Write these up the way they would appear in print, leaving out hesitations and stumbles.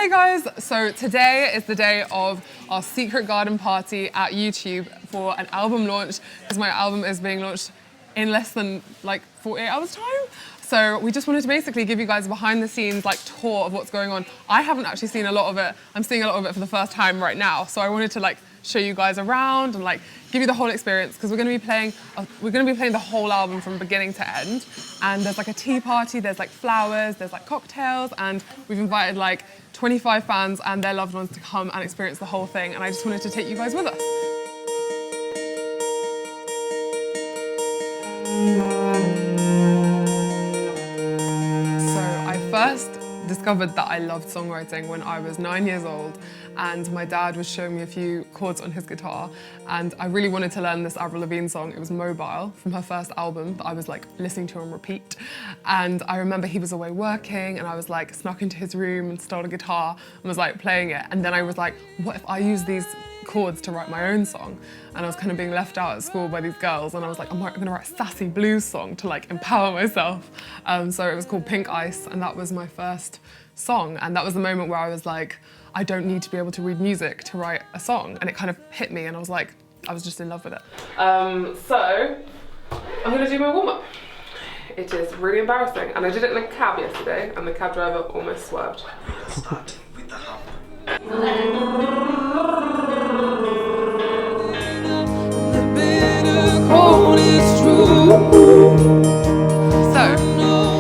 Hey guys, so today is the day of our secret garden party at YouTube for an album launch, because my album is being launched in less than like 48 hours time. So we just wanted to basically give you guys a behind the scenes like tour of what's going on. I haven't actually seen a lot of it. I'm seeing a lot of it for the first time right now. So I wanted to like show you guys around and like give you the whole experience, because we're going to be playing the whole album from beginning to end. And there's like a tea party, there's like flowers, there's like cocktails, and we've invited like 25 fans and their loved ones to come and experience the whole thing. And I just wanted to take you guys with us. So I first discovered that I loved songwriting when I was 9 years old, and my dad was showing me a few chords on his guitar, and I really wanted to learn this Avril Lavigne song. It was Mobile from her first album that I was like listening to on repeat. And I remember he was away working and I was like snuck into his room and stole a guitar and was like playing it. And then I was like, what if I use these chords to write my own song? And I was kind of being left out at school by these girls, and I was like, I'm gonna write a sassy blues song to like empower myself. So it was called Pink Ice, and that was my first song. And that was the moment where I was like, I don't need to be able to read music to write a song. And it kind of hit me, and I was like, I was just in love with it. So I'm gonna do my warm-up. It is really embarrassing, and I did it in a cab yesterday, and the cab driver almost swerved. Start with the hump. So,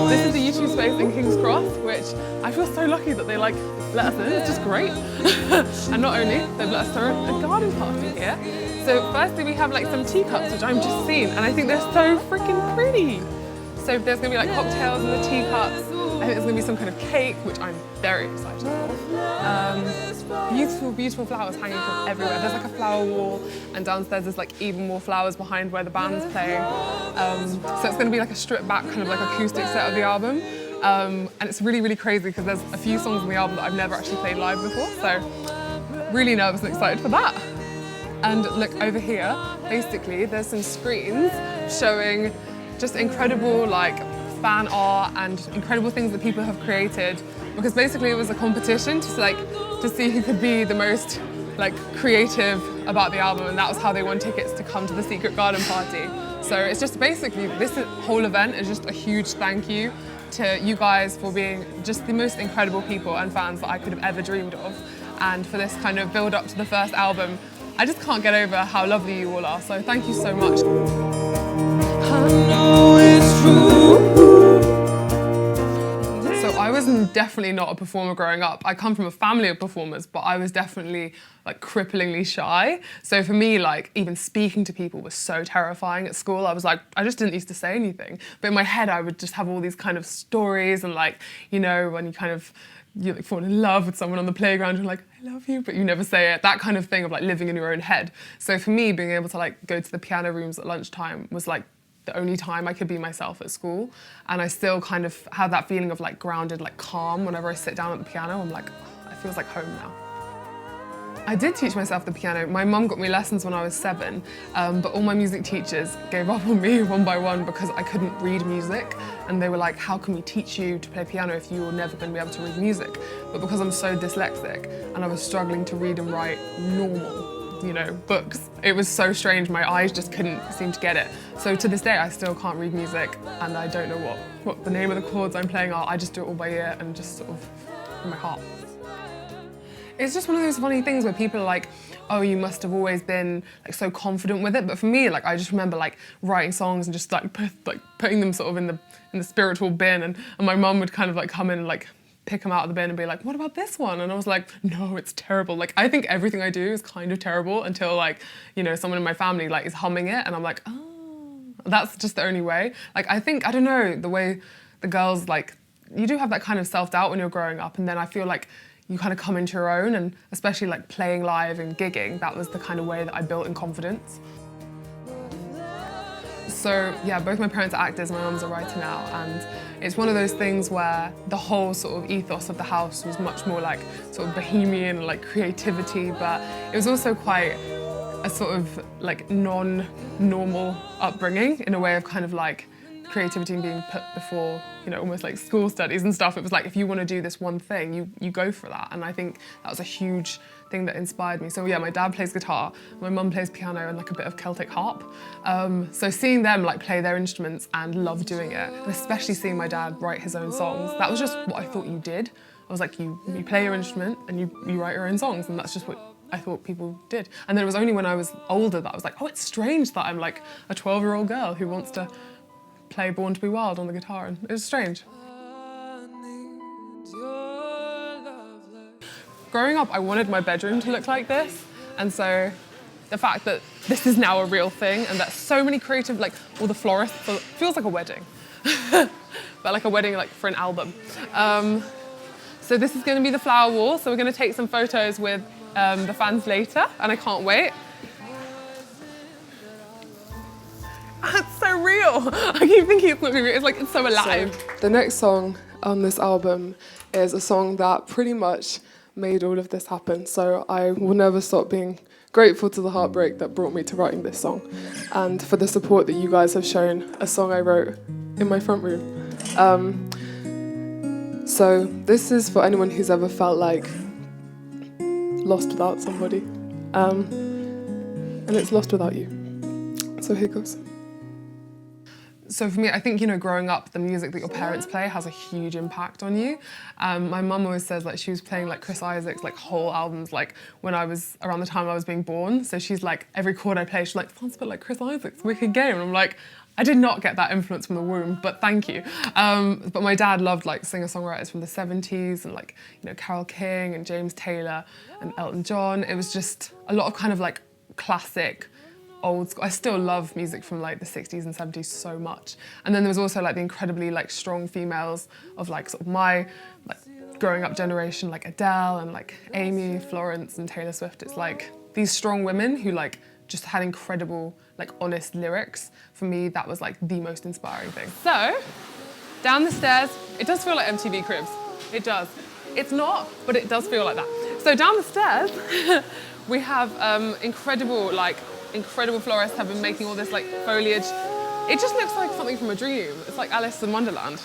this is the YouTube space in King's Cross, which I feel so lucky that they like let us in. It's just great. And not only, they've let us throw a garden party here. So firstly we have like some teacups, which I've just seen, and I think they're so freaking pretty. So there's gonna be like cocktails in the teacups. I think there's gonna be some kind of cake, which I'm very excited for. Beautiful, beautiful flowers hanging from everywhere. There's like a flower wall, and downstairs there's like even more flowers behind where the band's playing. So it's gonna be like a stripped back kind of like acoustic set of the album. And it's really, really crazy because there's a few songs on the album that I've never actually played live before. So really nervous and excited for that. And look over here, basically there's some screens showing just incredible like fan art and incredible things that people have created, because basically it was a competition to see who could be the most like creative about the album, and that was how they won tickets to come to the secret garden party. So it's just basically, this whole event is just a huge thank you to you guys for being just the most incredible people and fans that I could have ever dreamed of. And for this kind of build up to the first album, I just can't get over how lovely you all are. So thank you so much. I know it's true. So I was definitely not a performer growing up. I come from a family of performers, but I was definitely like cripplingly shy. So for me, like even speaking to people was so terrifying at school. I was like, I just didn't used to say anything. But in my head, I would just have all these kind of stories, and like, you know, when you like fall in love with someone on the playground, you're like, I love you, but you never say it. That kind of thing of like living in your own head. So for me, being able to like go to the piano rooms at lunchtime was like the only time I could be myself at school. And I still kind of have that feeling of like grounded, like calm whenever I sit down at the piano. I'm like, oh, it feels like home now. I did teach myself the piano. My mum got me lessons when I was 7, but all my music teachers gave up on me one by one because I couldn't read music. And they were like, how can we teach you to play piano if you're never going to be able to read music? But because I'm so dyslexic and I was struggling to read and write normal, you know, books, it was so strange. My eyes just couldn't seem to get it. So to this day, I still can't read music, and I don't know what the name of the chords I'm playing are. I just do it all by ear and just sort of in my heart. It's just one of those funny things where people are like, oh, you must have always been like so confident with it. But for me, like I just remember like writing songs and just like putting them sort of in the spiritual bin, and my mum would kind of like come in and like pick them out of the bin and be like, what about this one? And I was like, no, it's terrible. Like I think everything I do is kind of terrible until like, you know, someone in my family like is humming it, and I'm like, oh, that's just the only way. Like I think, I don't know, the way the girls like, you do have that kind of self-doubt when you're growing up, and then I feel like you kind of come into your own, and especially like playing live and gigging, that was the kind of way that I built in confidence. So yeah, both my parents are actors, my mum's a writer now, and it's one of those things where the whole sort of ethos of the house was much more like sort of bohemian and like creativity, but it was also quite a sort of like non-normal upbringing in a way of kind of like creativity being put before, you know, almost like school studies and stuff. It was like, if you want to do this one thing, you go for that. And I think that was a huge thing that inspired me. So yeah, my dad plays guitar, my mum plays piano and like a bit of Celtic harp. So seeing them like play their instruments and love doing it, and especially seeing my dad write his own songs, that was just what I thought you did. I was like, you play your instrument and you write your own songs, and that's just what I thought people did. And then it was only when I was older that I was like, oh, it's strange that I'm like a 12-year-old girl who wants to play Born to be Wild on the guitar, and it was strange. Growing up, I wanted my bedroom to look like this, and so the fact that this is now a real thing and that so many creative, like all the florists, feels like a wedding, but like a wedding like for an album. So this is going to be the flower wall, so we're going to take some photos with the fans later, and I can't wait. It's so real. I keep thinking it's not real. It's like, it's so alive. So, the next song on this album is a song that pretty much made all of this happen. So I will never stop being grateful to the heartbreak that brought me to writing this song, and for the support that you guys have shown a song I wrote in my front room. So this is for anyone who's ever felt like lost without somebody, and it's lost without you. So here goes. So for me, I think, you know, growing up, the music that your parents play has a huge impact on you. My mum always says like she was playing like Chris Isaak's like whole albums like when I was around the time I was being born. So she's like, every chord I play, she's like, sounds a bit like Chris Isaak's Wicked Game. And I'm like, I did not get that influence from the womb, but thank you. But my dad loved like singer-songwriters from the 70s and like, you know, Carole King and James Taylor and Elton John. It was just a lot of kind of like classic, old school. I still love music from like the 60s and 70s so much. And then there was also like the incredibly like strong females of like sort of my like growing up generation, like Adele and like Amy, Florence and Taylor Swift. It's like these strong women who like just had incredible like honest lyrics. For me, that was like the most inspiring thing. So down the stairs, it does feel like MTV Cribs. It does. It's not, but it does feel like that. So down the stairs, we have incredible florists have been making all this like foliage. It just looks like something from a dream. It's like Alice in Wonderland.